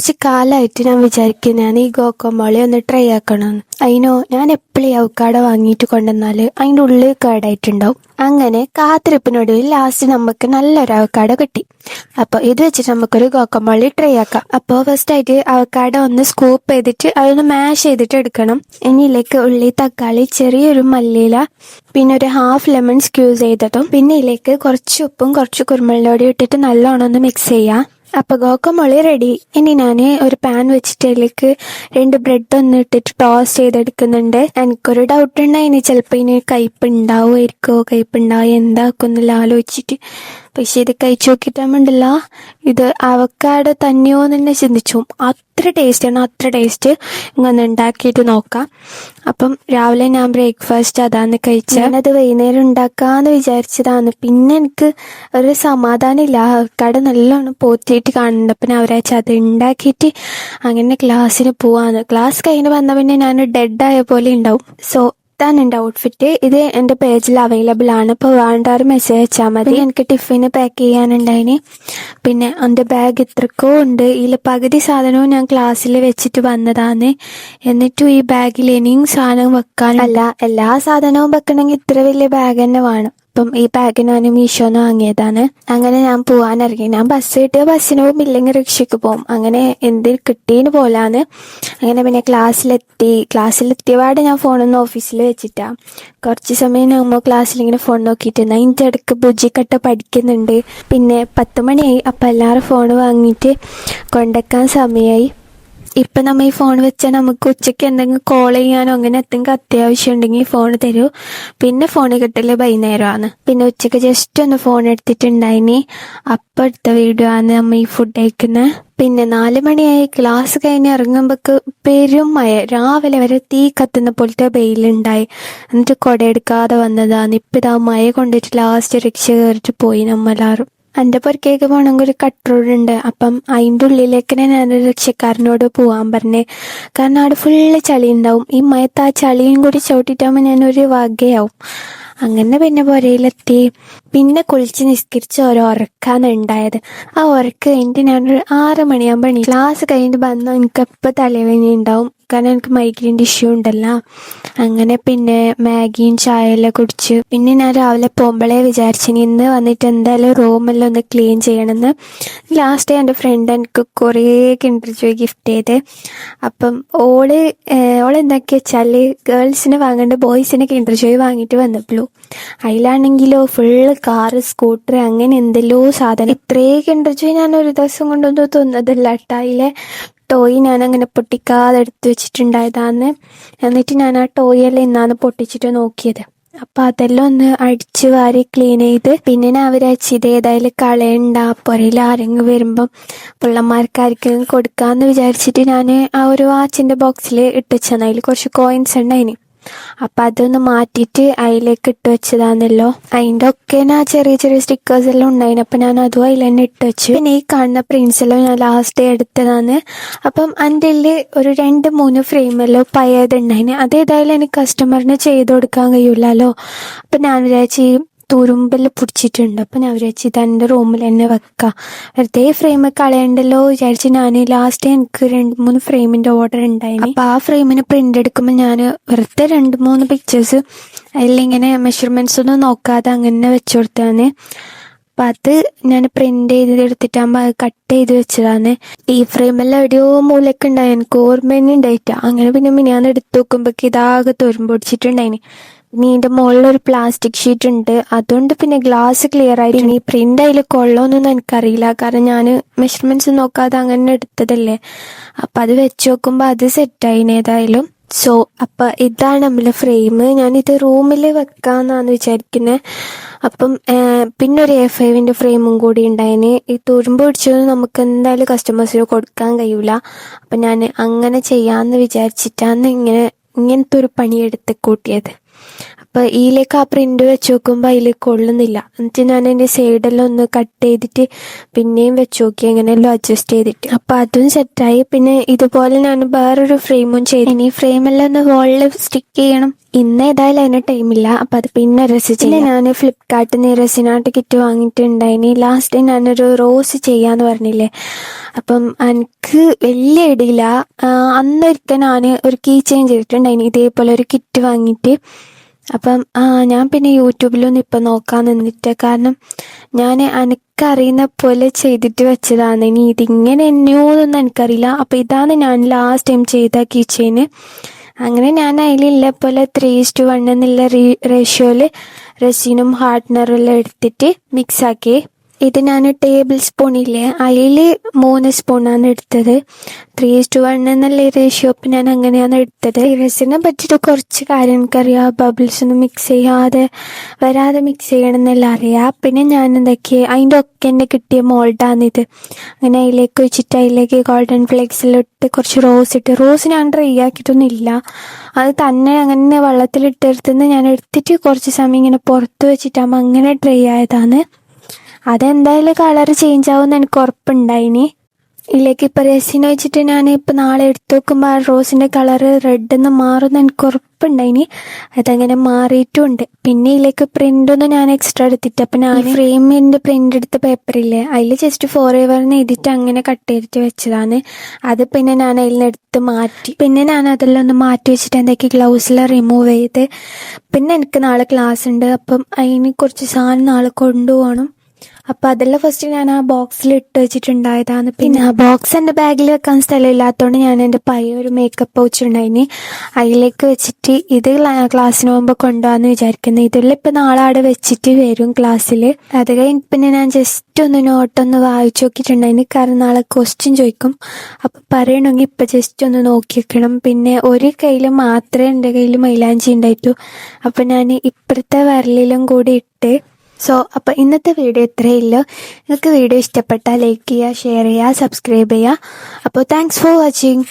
കുറച്ച് കാലമായിട്ട് ഞാൻ വിചാരിക്കുന്നതാണ് ഈ ഗോക്കോമോളി ഒന്ന് ട്രൈ ആക്കണമെന്ന്. അതിനോ ഞാൻ എപ്പോഴും അവക്കാടോ വാങ്ങിയിട്ട് കൊണ്ടുവന്നാല് അതിൻ്റെ ഉള്ളിൽ കേടായിട്ടുണ്ടാവും. അങ്ങനെ കാത്തിരിപ്പിനൊടുവിൽ ലാസ്റ്റ് നമുക്ക് നല്ലൊരു അവക്കാടോ കിട്ടി. അപ്പോൾ ഇത് വെച്ചിട്ട് നമുക്കൊരു ഗോക്കോമോളി ട്രൈ ആക്കാം. അപ്പോൾ ഫസ്റ്റ് ആയിട്ട് അവക്കാടോ ഒന്ന് സ്കൂപ്പ് ചെയ്തിട്ട് അതൊന്ന് മാഷ് ചെയ്തിട്ട് എടുക്കണം. ഇനിയിലേക്ക് ഉള്ളി, തക്കാളി, ചെറിയൊരു മല്ലിയില, പിന്നെ ഒരു ഹാഫ് ലെമൺ സ്ക്യൂസ് ചെയ്തതും, പിന്നെ ഇതിലേക്ക് കുറച്ച് ഉപ്പും കുറച്ച് കുരുമുളകും ഇട്ടിട്ട് നല്ലോണം ഒന്ന് മിക്സ് ചെയ്യാം. അപ്പോൾ ഗോക്കോമോളി റെഡി. ഇനി ഞാൻ ഒരു പാൻ വെച്ചിട്ട് അതിലേക്ക് 2 ബ്രെഡ് ഒന്ന് ഇട്ടിട്ട് ടോസ്റ്റ് ചെയ്തെടുക്കുന്നുണ്ട്. എനിക്കൊരു ഡൗട്ട് ഉണ്ടായിന്, ചിലപ്പോൾ ഇതിന് കയ്പുണ്ടാവുമായിരിക്കോ, കയ്പുണ്ടാവുക എന്താക്കുന്നില്ല ആലോചിച്ചിട്ട്. പക്ഷെ ഇത് കഴിച്ചു നോക്കിയിട്ടാകുമ്പോണ്ടല്ല, ഇത് അവക്കാടോ തന്നെയോ എന്ന് തന്നെ ചിന്തിച്ചു. അത്ര ടേസ്റ്റാണ്, അത്ര ടേസ്റ്റ്. ഇങ്ങനെ ഉണ്ടാക്കിയിട്ട് നോക്കാം. അപ്പം രാവിലെ ഞാൻ ബ്രേക്ക്ഫാസ്റ്റ് അതാന്ന് കഴിച്ചത്. ഞാനത് വൈകുന്നേരം ഉണ്ടാക്കാന്ന് വിചാരിച്ചതാണ്. പിന്നെ എനിക്ക് ഒരു സമാധാനമില്ല, അവക്കാടോ നല്ലോണം പോത്തിയിട്ട് കാണുന്നുണ്ട്. അപ്പം ഞാൻ അവരാച്ച അത് ഉണ്ടാക്കിയിട്ട് അങ്ങനെ ക്ലാസ്സിന് പോവാന്ന്. ക്ലാസ് കഴിഞ്ഞ് വന്നാൽ പിന്നെ ഞാൻ ഡെഡായ പോലെ ഉണ്ടാവും. സോ ഇതാണ് എൻ്റെ ഔട്ട്ഫിറ്റ്. ഇത് എൻ്റെ പേജിൽ അവൈലബിൾ ആണ്. ഇപ്പോൾ വേണ്ടവർ മെസ്സേജ് അയച്ചാൽ മതി. എനിക്ക് ടിഫിന് പാക്ക് ചെയ്യാനുണ്ടായിന്. പിന്നെ എൻ്റെ ബാഗ് ഇത്രക്കോ ഉണ്ട്. ഇതിൽ പകുതി സാധനവും ഞാൻ ക്ലാസ്സിൽ വെച്ചിട്ട് വന്നതാണ്. എന്നിട്ടും ഈ ബാഗിൽ ഇനിയും സാധനം വെക്കാനല്ല, എല്ലാ സാധനവും വെക്കണമെങ്കിൽ ഇത്ര വലിയ ബാഗ് തന്നെ വേണം. അപ്പം ഈ ബാഗ് ഞാൻ മീഷോന്ന് വാങ്ങിയതാണ്. അങ്ങനെ ഞാൻ പോകാനിറങ്ങി. ഞാൻ ബസ് കിട്ടിയ ബസ്സിന് പോകും, ഇല്ലെങ്കിൽ റിക്ഷയ്ക്ക് പോകും. അങ്ങനെ എന്തിന് കിട്ടീന്ന് പോലാന്ന്. അങ്ങനെ പിന്നെ ക്ലാസ്സിലെത്തിയപാട് ഞാൻ ഫോണൊന്ന് ഓഫീസിൽ വെച്ചിട്ടാ. കുറച്ച് സമയം നമ്മൾ ക്ലാസ്സിലിങ്ങനെ ഫോൺ നോക്കിയിട്ടുണ്ട്. അതിൻ്റെ ഇടയ്ക്ക് ബുജിക്കട്ട പഠിക്കുന്നുണ്ട്. പിന്നെ 10 മണിയായി. അപ്പം എല്ലാവരും ഫോൺ വാങ്ങിയിട്ട് കൊണ്ടുവയ്ക്കാൻ സമയമായി. ഇപ്പം നമ്മൾ ഈ ഫോൺ വെച്ചാൽ നമുക്ക് ഉച്ചയ്ക്ക് എന്തെങ്കിലും കോൾ ചെയ്യാനോ അങ്ങനെ എന്തെങ്കിലും അത്യാവശ്യം ഉണ്ടെങ്കിൽ ഫോൺ തരൂ. പിന്നെ ഫോൺ കിട്ടല് വൈകുന്നേരമാണ്. പിന്നെ ഉച്ചയ്ക്ക് ജസ്റ്റ് ഒന്ന് ഫോൺ എടുത്തിട്ടുണ്ടായിനി. അപ്പം എടുത്ത വീഡിയോ ആണ് നമ്മൾ ഈ ഫുഡ് കഴിക്കുന്നത്. പിന്നെ 4 മണിയായി. ക്ലാസ് കഴിഞ്ഞ് ഇറങ്ങുമ്പോൾക്ക് പെരും മഴ. രാവിലെ വരെ തീ കത്തുന്ന പോലത്തെ വെയിലുണ്ടായി. എന്നിട്ട് കുട എടുക്കാതെ വന്നതാണ്. ഇപ്പം ഇതാ മഴ കൊണ്ടിട്ട് ലാസ്റ്റ് റിക്ഷ കയറിയിട്ട് പോയി നമ്മളെല്ലാവരും. എൻ്റെ പുറക്കേക്ക് പോകണമെങ്കിൽ ഒരു കട്ട് റോഡ് ഉണ്ട്. അപ്പം അതിൻ്റെ ഉള്ളിലേക്ക് ഞാനൊരു റിക്ഷക്കാരനോട് പോകാൻ പറഞ്ഞേ. കാരണം അവിടെ ഫുള്ള് ചളി ഉണ്ടാവും. ഈ മയത്ത് ആ ചളിയും കൂടി ചവിട്ടിട്ടാകുമ്പോൾ ഞാനൊരു വകയാവും. അങ്ങനെ പിന്നെ പുരയിലെത്തി. പിന്നെ കുളിച്ച് നിസ്കരിച്ച് ഉറക്കാണ് ഉണ്ടായത്. ആ ഉറക്ക് കഴിഞ്ഞിട്ട് ഞാനൊരു 6 മണിയാകുമ്പോൾ ക്ലാസ് കഴിഞ്ഞിട്ട് വന്നാൽ എനിക്കപ്പോൾ തലവേദന ഉണ്ടാവും. കാരണം എനിക്ക് മൈഗ്രെയിൻ്റെ ഇഷ്യൂ ഉണ്ടല്ലോ. അങ്ങനെ പിന്നെ മാഗിയും ചായയെല്ലാം കുടിച്ച് പിന്നെ ഞാൻ രാവിലെ പോകുമ്പോഴേ വിചാരിച്ചിനി ഇന്ന് വന്നിട്ട് എന്തായാലും റൂമെല്ലാം ഒന്ന് ക്ലീൻ ചെയ്യണമെന്ന്. ലാസ്റ്റ് എൻ്റെ ഫ്രണ്ട് എനിക്ക് കുറേ കിൻഡർ ജോയ് ഗിഫ്റ്റ് ചെയ്ത്. അപ്പം ഓളെന്താക്കി വെച്ചാൽ ഗേൾസിന് വാങ്ങേണ്ട ബോയ്സിന് കിൻഡർ ജോയ് വാങ്ങിയിട്ട് വന്നപ്പോഴൂ അതിലാണെങ്കിലോ ഫുള്ള് കാറ്, സ്കൂട്ടർ, അങ്ങനെ എന്തെല്ലോ സാധനം. ഇത്രേ കിൻഡർ ജോയ് ഞാൻ ഒരു ദിവസം കൊണ്ടൊന്നും തിന്നതല്ല കേട്ടോ. അതിലെ ടോയ് ഞാനങ്ങനെ പൊട്ടിക്കാതെ എടുത്ത് വെച്ചിട്ടുണ്ടായതാന്ന്. എന്നിട്ട് ഞാൻ ആ ടോയെല്ലാം ഇന്നാണ് പൊട്ടിച്ചിട്ട് നോക്കിയത്. അപ്പം അതെല്ലാം ഒന്ന് അടിച്ച് വാരി ക്ലീൻ ചെയ്ത് പിന്നെ ഞാൻ അവരയച്ച് ഇത് ഏതായാലും കളയണ്ട, പുറയിൽ ആരെങ്കിലും വരുമ്പം പിള്ളമാർക്കാർക്കും കൊടുക്കാമെന്ന് വിചാരിച്ചിട്ട് ഞാൻ ആ ഒരു വാച്ചിൻ്റെ ബോക്സിൽ ഇട്ടുവെച്ചാണ്. അതിൽ കുറച്ച് കോയിൻസ് ഉണ്ടായിന്. അപ്പം അതൊന്ന് മാറ്റിയിട്ട് അതിലേക്ക് ഇട്ട് വെച്ചതാണല്ലോ. അതിൻ്റെ ഒക്കെ ഞാൻ ചെറിയ ചെറിയ സ്റ്റിക്കേഴ്സ് എല്ലാം ഉണ്ടായിന്. അപ്പം ഞാൻ അതും അതിൽ തന്നെ ഇട്ട് വെച്ചു. പിന്നെ ഈ കാണുന്ന പ്രിൻസ് എല്ലാം ഞാൻ ലാസ്റ്റ് എടുത്തതാണ്. അപ്പം എൻ്റെ ഒരു 2-3 ഫ്രെയിമെല്ലാം പഴയതുണ്ടായിന്. അതേതായാലും എനിക്ക് കസ്റ്റമറിന് ചെയ്ത് കൊടുക്കാൻ കഴിയില്ലല്ലോ. അപ്പം ഞാൻ വിചാരിച്ച് തുരുമ്പെല്ലാം പിടിച്ചിട്ടുണ്ട്. അപ്പം ഞാൻ വിചാരിച്ചു ഇത് എൻ്റെ റൂമിൽ തന്നെ വെക്കാം, വെറുതെ ഫ്രെയിം കളയണ്ടല്ലോ വിചാരിച്ച് ഞാൻ ലാസ്റ്റ് എനിക്ക് 2-3 ഫ്രെയിമിൻ്റെ ഓർഡർ ഉണ്ടായിന്. അപ്പം ആ ഫ്രെയിമിന് പ്രിൻ്റ് എടുക്കുമ്പോൾ ഞാൻ വെറുതെ 2-3 പിക്ചേഴ്സ് അതിലിങ്ങനെ മെഷർമെൻറ്റ്സ് ഒന്നും നോക്കാതെ അങ്ങനെ വെച്ചു കൊടുത്താണ്. അപ്പം അത് ഞാൻ പ്രിൻ്റ് ചെയ്തെടുത്തിട്ടാകുമ്പോൾ അത് കട്ട് ചെയ്ത് വെച്ചതാണ്. ഈ ഫ്രെയിമെല്ലാം എവിടെയോ മൂലൊക്കെ ഉണ്ടായി, എനിക്ക് ഓർമ്മ തന്നെ ഉണ്ടായിട്ടാ. അങ്ങനെ പിന്നെ ഞാൻ എടുത്ത് നോക്കുമ്പോഴേക്ക് ഇതാകെ തുരുമ്പ് പിടിച്ചിട്ടുണ്ടായിന്. ഇനി ഇതിൻ്റെ മുകളിലൊരു പ്ലാസ്റ്റിക് ഷീറ്റ് ഉണ്ട്, അതുകൊണ്ട് പിന്നെ ഗ്ലാസ് ക്ലിയർ ആയിട്ട്. ഇനി പ്രിൻ്റ് അതിൽ കൊള്ളോന്നൊന്നും എനിക്കറിയില്ല, കാരണം ഞാൻ മെഷർമെൻറ്റ്സ് നോക്കാതെ അങ്ങനെ എടുത്തതല്ലേ. അപ്പം അത് വെച്ച് നോക്കുമ്പോൾ അത് സെറ്റായിന് ഏതായാലും. സോ അപ്പം ഇതാണ് നമ്മളെ ഫ്രെയിം. ഞാനിത് റൂമിൽ വെക്കാമെന്നാണ് വിചാരിക്കുന്നത്. അപ്പം പിന്നെ ഒരു A5 ഫ്രെയിമും കൂടി ഉണ്ടായിന്. ഈ തുരുമ്പ് പിടിച്ചത് നമുക്ക് എന്തായാലും കസ്റ്റമേഴ്സിന് കൊടുക്കാൻ കഴിയില്ല. അപ്പം ഞാൻ അങ്ങനെ ചെയ്യാമെന്ന് വിചാരിച്ചിട്ടാണ് ഇങ്ങനത്തെ ഒരു പണിയെടുത്ത് കൂട്ടിയത്. അപ്പോൾ ഇതിലേക്ക് ആ പ്രിന്റ് വെച്ച് നോക്കുമ്പോൾ അതിൽ കൊള്ളുന്നില്ല. എന്നിട്ട് ഞാൻ അതിൻ്റെ സൈഡെല്ലാം ഒന്ന് കട്ട് ചെയ്തിട്ട് പിന്നെയും വെച്ച് നോക്കി, എങ്ങനെയല്ലോ അഡ്ജസ്റ്റ് ചെയ്തിട്ട്. അപ്പോൾ അതും സെറ്റായി. പിന്നെ ഇതുപോലെ ഞാൻ വേറൊരു ഫ്രെയിമും ചെയ്തു. ഇനി ഫ്രെയിമെല്ലാം ഒന്ന് വോളിൽ സ്റ്റിക്ക് ചെയ്യണം. ഇന്ന് ഏതായാലും അതിന് ടൈമില്ല, അപ്പം അത് പിന്നെ റെസ് ചെയ്യാം. ഞാൻ ഫ്ലിപ്കാർട്ടിൽ നിന്ന് റെസിനാട്ട് കിറ്റ് വാങ്ങിയിട്ടുണ്ടായിനി. ലാസ്റ്റ് ഞാനൊരു റോസ് ചെയ്യാന്ന് പറഞ്ഞില്ലേ, അപ്പം എനിക്ക് വലിയ ഇടിയില്ല. അന്നൊരിക്കൽ ഞാൻ ഒരു കീ ചെയിൻ ചെയ്തിട്ടുണ്ടായിനി ഇതേപോലെ ഒരു കിറ്റ് വാങ്ങിയിട്ട്. അപ്പം ഞാൻ പിന്നെ യൂട്യൂബിലൊന്നും ഇപ്പം നോക്കാൻ നിന്നിട്ട്, കാരണം ഞാൻ എനിക്കറിയുന്ന പോലെ ചെയ്തിട്ട് വെച്ചതാണ്. ഇനി ഇതിങ്ങനെ എന്നോന്നൊന്നും എനിക്കറിയില്ല. അപ്പം ഇതാണ് ഞാൻ ലാസ്റ്റ് ടൈം ചെയ്ത കീ ചെയിന്. അങ്ങനെ ഞാൻ അതിലുള്ള പോലെ 3:1 എന്നുള്ള റേഷ്യോയിൽ റെസിനും ഹാർഡ്നറും എല്ലാം എടുത്തിട്ട് മിക്സാക്കി. ഇത് ഞാൻ ടേബിൾ സ്പൂണില്ലേ, അതിൽ 3 സ്പൂണാണ് എടുത്തത്. 3:1 എന്നുള്ള റേഷ്യോ അപ്പം ഞാൻ അങ്ങനെയാണ് എടുത്തത്. റെസിനെ പറ്റിയിട്ട് കുറച്ച് കാര്യം എനിക്കറിയാം. ബബിൾസ് ഒന്നും മിക്സ് ചെയ്യാതെ വരാതെ മിക്സ് ചെയ്യണമെന്നെല്ലാം അറിയാം. പിന്നെ ഞാൻ എന്തൊക്കെയാണ് അതിൻ്റെ ഒക്കെ എന്നെ കിട്ടിയ മോൾഡാണിത്. അങ്ങനെ അതിലേക്ക് വെച്ചിട്ട് അതിലേക്ക് ഗോൾഡൻ ഫ്ലേക്സിലിട്ട് കുറച്ച് റോസ് ഇട്ട്. റോസ് ഞാൻ ഡ്രൈ ആക്കിയിട്ടൊന്നും ഇല്ല, അത് തന്നെ അങ്ങനെ വെള്ളത്തിലിട്ടെടുത്തുനിന്ന് ഞാൻ എടുത്തിട്ട് കുറച്ച് സമയം ഇങ്ങനെ പുറത്ത് വെച്ചിട്ടാകുമ്പോൾ അങ്ങനെ ഡ്രൈ ആയതാണ്. അതെന്തായാലും കളർ ചേഞ്ച് ആവുമെന്ന് എനിക്ക് ഉറപ്പുണ്ടായിനി. ഇതിലേക്ക് ഇപ്പോൾ റെസിൻ വെച്ചിട്ട് ഞാൻ ഇപ്പോൾ നാളെ എടുത്തു നോക്കുമ്പോൾ ആ റോസിൻ്റെ കളറ് റെഡെന്ന് മാറുമെന്ന് എനിക്ക് ഉറപ്പുണ്ടായിനി. അതങ്ങനെ മാറിയിട്ടുമുണ്ട്. പിന്നെ ഇതിലേക്ക് പ്രിൻ്റൊന്നും ഞാൻ എക്സ്ട്രാ എടുത്തിട്ട്, അപ്പം ഞാൻ ഫ്രെയിമിൻ്റെ പ്രിൻ്റ് എടുത്ത പേപ്പറില്ലേ, അതിൽ ജസ്റ്റ് ഫോറെവറിന് എഴുതിയിട്ട് അങ്ങനെ കട്ട് ചെയ്തിട്ട് വെച്ചതാണ്. അത് പിന്നെ ഞാൻ അതിൽ നിന്ന് എടുത്ത് മാറ്റി. പിന്നെ ഞാൻ അതെല്ലാം ഒന്ന് മാറ്റി വെച്ചിട്ട് എന്തൊക്കെ ഗ്ലൗസെല്ലാം റിമൂവ് ചെയ്ത്. പിന്നെ എനിക്ക് നാളെ ക്ലാസ് ഉണ്ട്, അപ്പം അതിന് കുറച്ച് സാധനം നാളെ കൊണ്ടുപോകണം. അപ്പം അതെല്ലാം ഫസ്റ്റ് ഞാൻ ആ ബോക്സിൽ ഇട്ട് വെച്ചിട്ടുണ്ടായതാണ്. പിന്നെ ആ ബോക്സ് എൻ്റെ ബാഗിൽ വെക്കാൻ സ്ഥലമില്ലാത്തതുകൊണ്ട് ഞാൻ എൻ്റെ പയ്യ ഒരു മേക്കപ്പ് പൗച്ച് ഉണ്ടായിനി, അതിലേക്ക് വെച്ചിട്ട് ഇത് ക്ലാസ്സിന് പോകുമ്പോൾ കൊണ്ടുപോകാമെന്ന് വിചാരിക്കുന്നത്. ഇതെല്ലാം ഇപ്പം നാളെ അവിടെ വെച്ചിട്ട് വരും ക്ലാസ്സിൽ. അത് കഴിഞ്ഞ് പിന്നെ ഞാൻ ജസ്റ്റ് ഒന്ന് നോട്ടൊന്ന് വായിച്ചു നോക്കിയിട്ടുണ്ടായിന്, കാരണം നാളെ ക്വസ്റ്റ്യൻ ചോദിക്കും. അപ്പം പറയണമെങ്കിൽ ഇപ്പം ജസ്റ്റ് ഒന്ന് നോക്കി വെക്കണം. പിന്നെ ഒരു കയ്യിൽ മാത്രമേ എൻ്റെ കയ്യിൽ മൈലാഞ്ചി ഉണ്ടായിട്ടു, അപ്പം ഞാൻ ഇപ്പുറത്തെ വിരലിലും കൂടി ഇട്ട്. അപ്പോൾ ഇന്നത്തെ വീഡിയോ ഇത്രയേ ഉള്ളൂ. നിങ്ങൾക്ക് വീഡിയോ ഇഷ്ടപ്പെട്ടാൽ ലൈക്ക് ചെയ്യുക, ഷെയർ ചെയ്യുക, സബ്സ്ക്രൈബ് ചെയ്യുക. അപ്പോൾ താങ്ക്സ് ഫോർ വാച്ചിങ്.